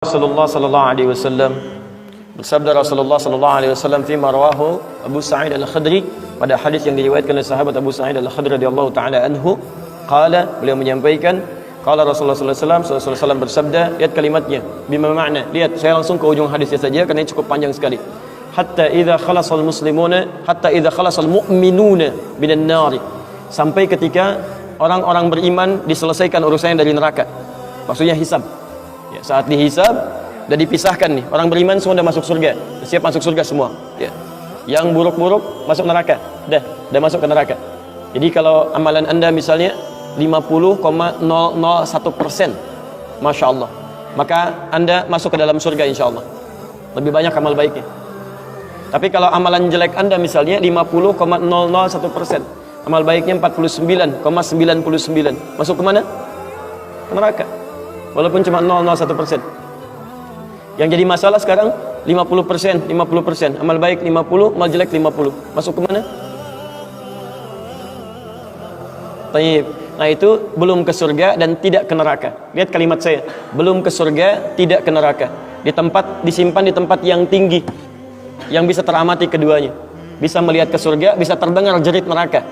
Rasulullah sallallahu alaihi wasallam bersabda Rasulullah sallallahu alaihi wasallam fi marwahu Abu Sa'id Al-Khudri pada hadis yang diriwayatkan oleh sahabat Abu Sa'id Al-Khudri radhiyallahu taala anhu qala beliau menyampaikan qala Rasulullah sallallahu alaihi wasallam bersabda, lihat kalimatnya bima makna, lihat saya langsung ke ujung hadisnya saja karena ini cukup panjang sekali. Hatta idza khalasal muslimuna hatta idza khalasal mu'minuna minan nar, sampai ketika orang-orang beriman diselesaikan urusannya dari neraka, maksudnya hisab. Ya, saat dihisab dan dipisahkan nih, orang beriman semua sudah masuk surga, siap masuk surga semua. Ya. Yang buruk-buruk masuk neraka, dah masuk ke neraka. Jadi kalau amalan anda misalnya 50,001%, masya Allah, maka anda masuk ke dalam surga insya Allah. Lebih banyak amal baiknya. Tapi kalau amalan jelek anda misalnya 50,001%, amal baiknya 49,99, masuk ke mana? Ke neraka. Walaupun cuma 0,01%. Yang jadi masalah sekarang 50%, amal baik 50, amal jelek 50. Masuk ke mana? Taib. Nah itu belum ke surga dan tidak ke neraka. Lihat kalimat saya, belum ke surga, tidak ke neraka. Disimpan di tempat yang tinggi, yang bisa teramati keduanya. Bisa melihat ke surga, bisa terdengar jerit neraka.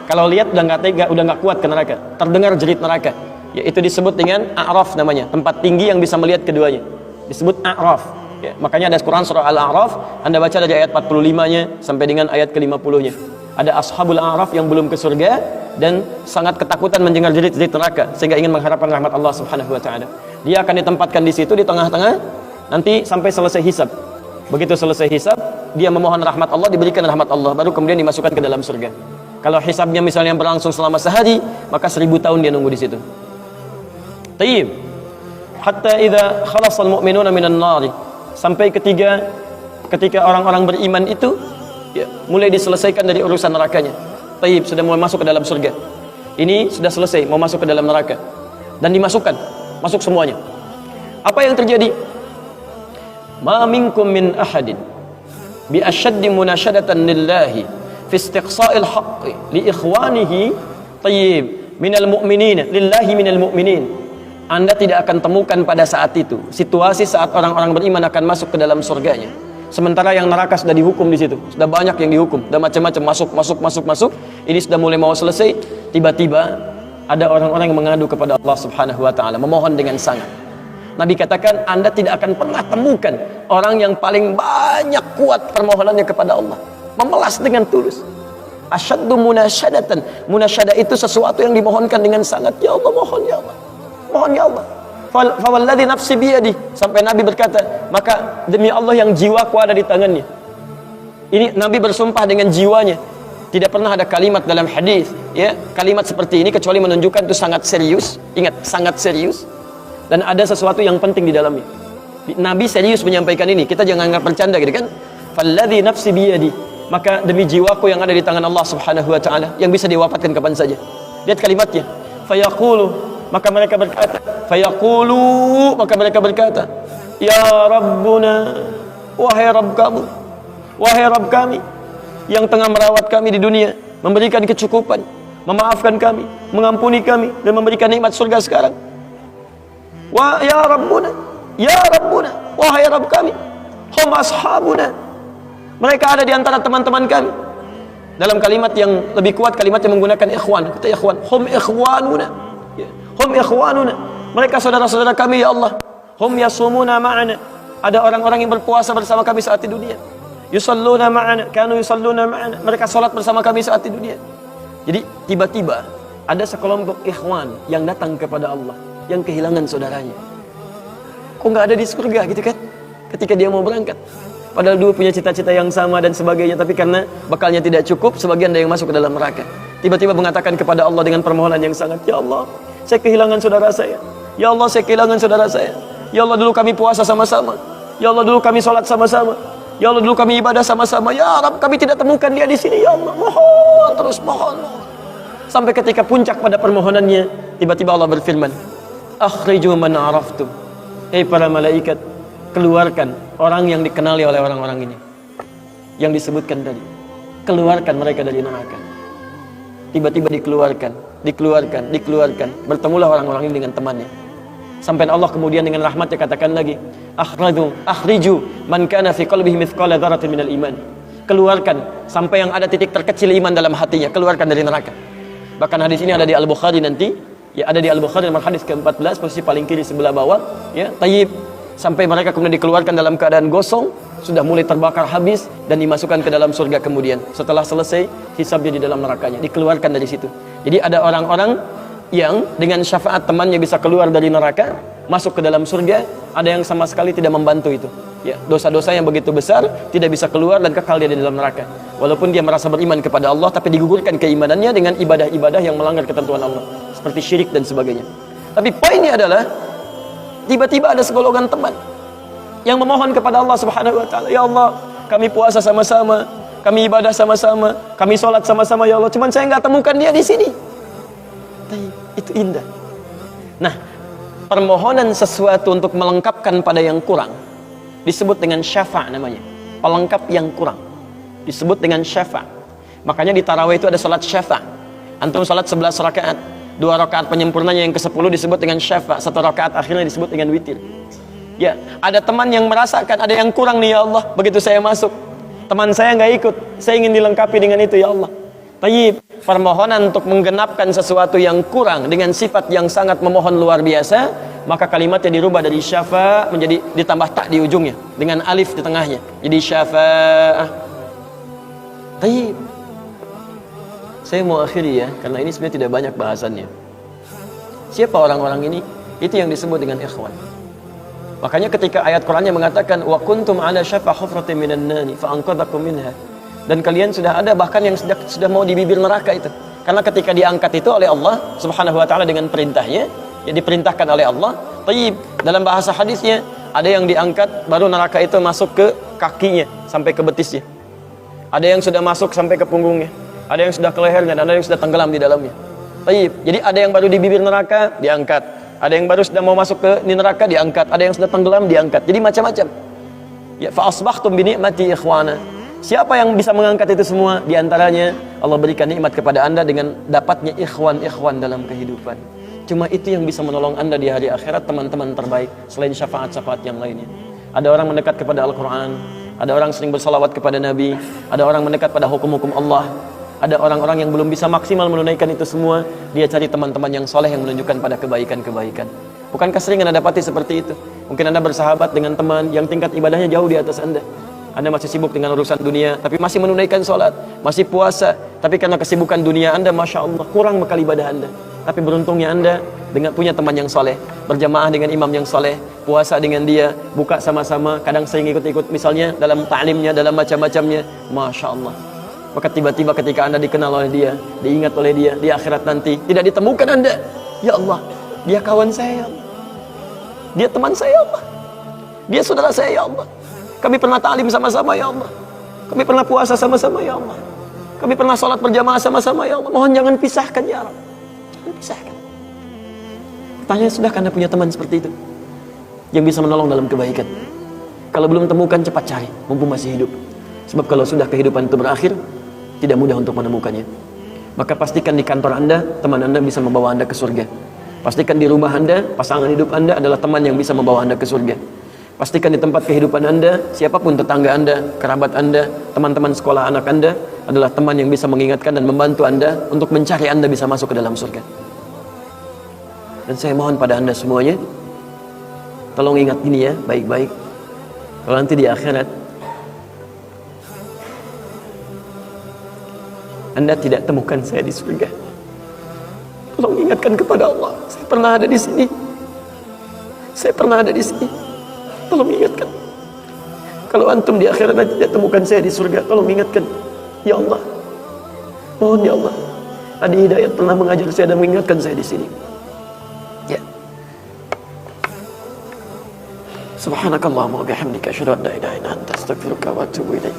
Kalau lihat udah nggak kuat ke neraka. Terdengar jerit neraka. Yaitu disebut dengan A'raf namanya, tempat tinggi yang bisa melihat keduanya, disebut A'raf. Ya, makanya ada Quran surah Al-A'raf, anda baca dari ayat 45-nya sampai dengan ayat ke-50-nya. Ada ashabul A'raf yang belum ke surga dan sangat ketakutan mendengar jerit-jerit neraka sehingga ingin mengharapkan rahmat Allah Subhanahu wa taala. Dia akan ditempatkan di situ di tengah-tengah nanti sampai selesai hisab. Begitu selesai hisab, dia memohon rahmat Allah, diberikan rahmat Allah, baru kemudian dimasukkan ke dalam surga. Kalau hisabnya misalnya berlangsung selama sehari, maka 1000 tahun dia nunggu di situ. Tayyib. Hatta idza khalasal mu'minuna minan nar, sampai ketika orang-orang beriman itu ya, mulai diselesaikan dari urusan nerakanya. Tayyib, sudah mulai masuk ke dalam surga. Ini sudah selesai, mau masuk ke dalam neraka. Dan dimasukkan, masuk semuanya. Apa yang terjadi? Ma minkum min ahadin bi ashaddi munashadatan lillahi fi istiqsa'il haqqi li ikhwanihi tayyib minal mu'minina lillahi minal mu'minin. Anda tidak akan temukan pada saat itu situasi saat orang-orang beriman akan masuk ke dalam surganya, sementara yang neraka sudah dihukum di situ, sudah banyak yang dihukum, sudah macam-macam masuk. Ini sudah mulai mau selesai, tiba-tiba ada orang-orang yang mengadu kepada Allah Subhanahu wa taala, memohon dengan sangat. Nabi katakan, Anda tidak akan pernah temukan orang yang paling banyak kuat permohonannya kepada Allah, memelas dengan tulus. Asyaddu munasyadatan. Munasyadah itu sesuatu yang dimohonkan dengan sangat. Ya Allah, mohon ya Allah. Mohon ya Allah. Fawalladzi nafsi biyadi, sampai Nabi berkata, maka demi Allah yang jiwaku ada di tangannya. Ini Nabi bersumpah dengan jiwanya. Tidak pernah ada kalimat dalam hadis, ya, kalimat seperti ini kecuali menunjukkan itu sangat serius. Ingat, sangat serius. Dan ada sesuatu yang penting di dalamnya. Nabi serius menyampaikan ini. Kita jangan anggap bercanda gitu kan. Falladzi nafsi biyadi, maka demi jiwaku yang ada di tangan Allah Subhanahu wa taala, yang bisa diwafatkan kapan saja. Lihat kalimatnya. Fayaqulu, maka mereka berkata, fayaqulu, maka mereka berkata, ya Rabbuna, wahai Rabb kamu, wahai Rabb kami yang tengah merawat kami di dunia, memberikan kecukupan, memaafkan kami, mengampuni kami, dan memberikan nikmat surga sekarang. Wa ya Rabbuna, wahai Rabb kami, hum ashabuna, mereka ada di antara teman-teman kami. Dalam kalimat yang lebih kuat, kalimat yang menggunakan ikhwan, kata ikhwan, hum ikhwanuna, hum ikhwanuna, mereka saudara-saudara kami ya Allah. Hum yasumuna ma'ana, ada orang-orang yang berpuasa bersama kami saat di dunia. Yusalluna ma'ana, kanu yusalluna ma'ana, mereka salat bersama kami saat di dunia. Jadi tiba-tiba ada sekelompok ikhwan yang datang kepada Allah, yang kehilangan saudaranya. Kok nggak ada di surga gitu kan? Ketika dia mau berangkat, padahal dulu punya cita-cita yang sama dan sebagainya, tapi karena bekalnya tidak cukup, sebagian ada yang masuk ke dalam neraka. Tiba-tiba mengatakan kepada Allah dengan permohonan yang sangat, ya Allah, saya kehilangan saudara saya. Ya Allah, saya kehilangan saudara saya. Ya Allah, dulu kami puasa sama-sama. Ya Allah, dulu kami sholat sama-sama. Ya Allah, dulu kami ibadah sama-sama. Ya Rabb, kami tidak temukan dia di sini. Ya Allah, mohon, terus mohon. Sampai ketika puncak pada permohonannya, tiba-tiba Allah berfirman, akhriju man araftum. Para malaikat, keluarkan orang yang dikenali oleh orang-orang ini, yang disebutkan tadi. Keluarkan mereka dari neraka. Tiba-tiba dikeluarkan. Bertemulah orang-orang ini dengan temannya. Sampai Allah kemudian dengan rahmatnya katakan lagi, akhriju man kana fi qalbihi mithqala dzarratin minal iman. Keluarkan sampai yang ada titik terkecil iman dalam hatinya, keluarkan dari neraka. Bahkan hadis ini ada di Al-Bukhari nanti, ya ada di Al-Bukhari nomor hadis ke-14, posisi paling kiri sebelah bawah, ya, tayyib. Sampai mereka kemudian dikeluarkan dalam keadaan gosong, sudah mulai terbakar habis dan dimasukkan ke dalam surga kemudian. Setelah selesai hisabnya di dalam nerakanya, dikeluarkan dari situ. Jadi ada orang-orang yang dengan syafaat temannya bisa keluar dari neraka, masuk ke dalam surga, ada yang sama sekali tidak membantu itu. Ya, dosa-dosa yang begitu besar tidak bisa keluar dan kekal dia di dalam neraka. Walaupun dia merasa beriman kepada Allah, tapi digugurkan keimanannya dengan ibadah-ibadah yang melanggar ketentuan Allah, seperti syirik dan sebagainya. Tapi poinnya adalah tiba-tiba ada segolongan teman yang memohon kepada Allah Subhanahu wa taala, ya Allah, kami puasa sama-sama, kami ibadah sama-sama, kami sholat sama-sama ya Allah, cuman saya nggak temukan dia di sini. Itu indah. Nah, permohonan sesuatu untuk melengkapkan pada yang kurang disebut dengan syafa' namanya. Pelengkap yang kurang disebut dengan syafa'. Makanya di tarawih itu ada salat syafa'. Antum salat 11 rakaat, 2 rakaat penyempurnanya yang ke-10 disebut dengan syafa', 1 rakaat akhirnya disebut dengan witir. Ya, ada teman yang merasakan ada yang kurang nih ya Allah, begitu saya masuk, teman saya nggak ikut, saya ingin dilengkapi dengan itu ya Allah. Tayyib, permohonan untuk menggenapkan sesuatu yang kurang dengan sifat yang sangat memohon luar biasa, maka kalimatnya dirubah dari syafa' menjadi ditambah tak di ujungnya dengan alif di tengahnya, jadi syafa'ah. Tayyib, saya mau akhiri ya, karena ini sebenarnya tidak banyak bahasannya. Siapa orang-orang ini? Itu yang disebut dengan ikhwan. Makanya ketika ayat Qur'annya mengatakan wa kuntum ala syafa hufratin minan nari fa anqadhakum minha, dan kalian sudah ada bahkan yang sudah mau di bibir neraka itu, karena ketika diangkat itu oleh Allah Subhanahu wa taala dengan perintahnya, ya diperintahkan oleh Allah. Tayyib, dalam bahasa hadisnya ada yang diangkat baru neraka itu masuk ke kakinya sampai ke betisnya, ada yang sudah masuk sampai ke punggungnya, ada yang sudah ke lehernya, dan ada yang sudah tenggelam di dalamnya. Tayyib, jadi ada yang baru di bibir neraka diangkat, ada yang baru sudah mau masuk ke neraka diangkat, ada yang sudah tenggelam diangkat, jadi macam-macam. Ya, fa asbahtum bi ni'mati ikhwana. Siapa yang bisa mengangkat itu semua? Di antaranya Allah berikan nikmat kepada Anda dengan dapatnya ikhwan-ikhwan dalam kehidupan. Cuma itu yang bisa menolong Anda di hari akhirat, teman-teman terbaik selain syafaat-syafaat yang lainnya. Ada orang mendekat kepada Al-Quran, ada orang sering bersalawat kepada Nabi, ada orang mendekat pada hukum-hukum Allah, ada orang-orang yang belum bisa maksimal menunaikan itu semua, dia cari teman-teman yang soleh yang menunjukkan pada kebaikan-kebaikan. Bukankah sering Anda dapati seperti itu? Mungkin Anda bersahabat dengan teman yang tingkat ibadahnya jauh di atas Anda. Anda masih sibuk dengan urusan dunia, tapi masih menunaikan sholat, masih puasa, tapi karena kesibukan dunia Anda, Masya Allah, kurang bekal ibadah Anda. Tapi beruntungnya Anda dengan punya teman yang soleh, berjamaah dengan imam yang soleh, puasa dengan dia, buka sama-sama, kadang sering ikut-ikut misalnya dalam ta'limnya, dalam macam-macamnya, Masya Allah. Maka tiba-tiba ketika Anda dikenal oleh dia, diingat oleh dia, di akhirat nanti, tidak ditemukan Anda, ya Allah, dia kawan saya, ya Allah, dia teman saya, ya Allah, dia saudara saya, ya Allah, kami pernah ta'lim sama-sama ya Allah, kami pernah puasa sama-sama ya Allah, kami pernah sholat berjamaah sama-sama ya Allah, mohon jangan pisahkan ya Allah, jangan pisahkan. Pertanyaan, sudahkah Anda punya teman seperti itu yang bisa menolong dalam kebaikan? Kalau belum temukan, cepat cari mumpung masih hidup, sebab kalau sudah kehidupan itu berakhir, tidak mudah untuk menemukannya. Maka pastikan di kantor Anda, teman Anda bisa membawa Anda ke surga. Pastikan di rumah Anda, pasangan hidup Anda adalah teman yang bisa membawa Anda ke surga. Pastikan di tempat kehidupan Anda, siapapun tetangga Anda, kerabat Anda, teman-teman sekolah anak Anda adalah teman yang bisa mengingatkan dan membantu Anda untuk mencari Anda bisa masuk ke dalam surga. Dan saya mohon pada Anda semuanya, tolong ingat ini ya, baik-baik. Kalau nanti di akhirat Anda tidak temukan saya di surga, tolong ingatkan kepada Allah, saya pernah ada di sini, saya pernah ada di sini. Tolong ingatkan. Kalau antum di akhirat nanti tidak temukan saya di surga, tolong ingatkan. Ya Allah, mohon ya Allah, Adi Hidayat pernah mengajar saya dan mengingatkan saya di sini. Ya. Subhanakallahumma wa bihamdika asyhadu an la ilaha illa anta astaghfiruka wa atubu ilaik.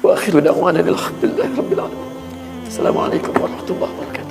Wa akhiru da'wana alhamdulillahi rabbil alamin. Assalamualaikum warahmatullahi wabarakatuh.